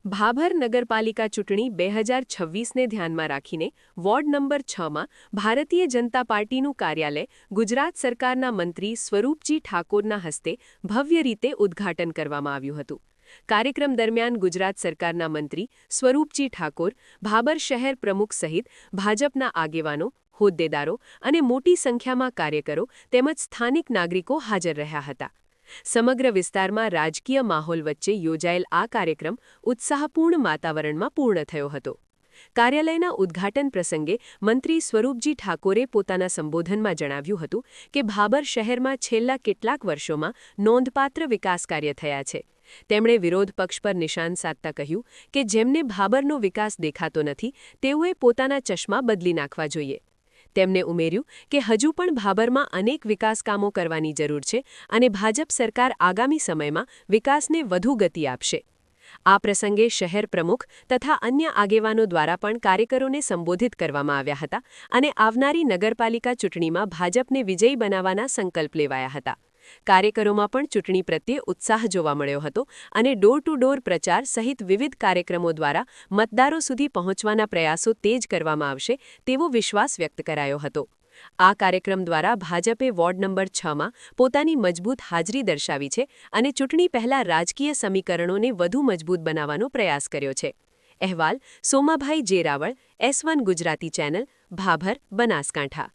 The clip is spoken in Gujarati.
ભાભર નગરપાલિકા ચૂંટણી 2026ને ધ્યાનમાં રાખીને વોર્ડ નંબર 6માં ભારતીય જનતા પાર્ટીનું કાર્યાલય ગુજરાત સરકારના મંત્રી સ્વરૂપજી ઠાકોરના હસ્તે ભવ્ય રીતે ઉદ્ઘાટન કરવામાં આવ્યું હતું. કાર્યક્રમ દરમિયાન ગુજરાત સરકારના મંત્રી સ્વરૂપજી ઠાકોર, ભાભર શહેર પ્રમુખ સહિત ભાજપના આગેવાનો, હોદ્દેદારો અને મોટી સંખ્યામાં કાર્યકરો તેમજ સ્થાનિક નાગરિકો હાજર રહ્યા હતા. સમગ્ર વિસ્તારમાં રાજકીય માહોલ વચ્ચે યોજાયેલ આ કાર્યક્રમ ઉત્સાહપૂર્ણ વાતાવરણમાં પૂર્ણ થયો હતો. કાર્યાલયના ઉદ્ઘાટન પ્રસંગે મંત્રી સ્વરૂપજી ઠાકોરે પોતાના સંબોધનમાં જણાવ્યું હતું કે ભાભર શહેરમાં છેલ્લા કેટલાક વર્ષોમાં નોંધપાત્ર વિકાસ કાર્ય થયા છે. તેમણે વિરોધ પક્ષ પર નિશાન સાધતા કહ્યું કે જેમને ભાભરનો વિકાસ દેખાતો નથી તેઓએ પોતાના ચશ્મા બદલી નાખવા જોઈએ. તેમણે ઉમેર્યું કે હજુ પણ ભાભરમાં અનેક વિકાસ કામો કરવાની જરૂર છે અને ભાજપ સરકાર આગામી સમયમાં વિકાસને વધુ ગતિ આપશે. આ પ્રસંગે શહેર પ્રમુખ તથા અન્ય આગેવાનો દ્વારા પણ કાર્યકરોને સંબોધિત કરવામાં આવ્યા હતા અને આવનારી નગરપાલિકા ચૂંટણીમાં ભાજપને વિજયી બનાવવાના સંકલ્પ લેવાયા હતા. કાર્યકરોમાં પણ ચૂંટણી પ્રત્યે ઉત્સાહ જોવા મળ્યો હતો અને ડોર ટુ ડોર પ્રચાર સહિત વિવિધ કાર્યક્રમો દ્વારા મતદારો સુધી પહોંચવાના પ્રયાસો તેજ કરવામાં આવશે તેવો વિશ્વાસ વ્યક્ત કરાયો હતો. આ કાર્યક્રમ દ્વારા ભાજપે વોર્ડ નંબર 6માં પોતાની મજબૂત હાજરી દર્શાવી છે અને ચૂંટણી પહેલા રાજકીય સમીકરણોને વધુ મજબૂત બનાવવાનો પ્રયાસ કર્યો છે. અહેવાલ સોમાભાઈ જેરાવળ, S1 ગુજરાતી ચેનલ, ભાભર, બનાસકાંઠા.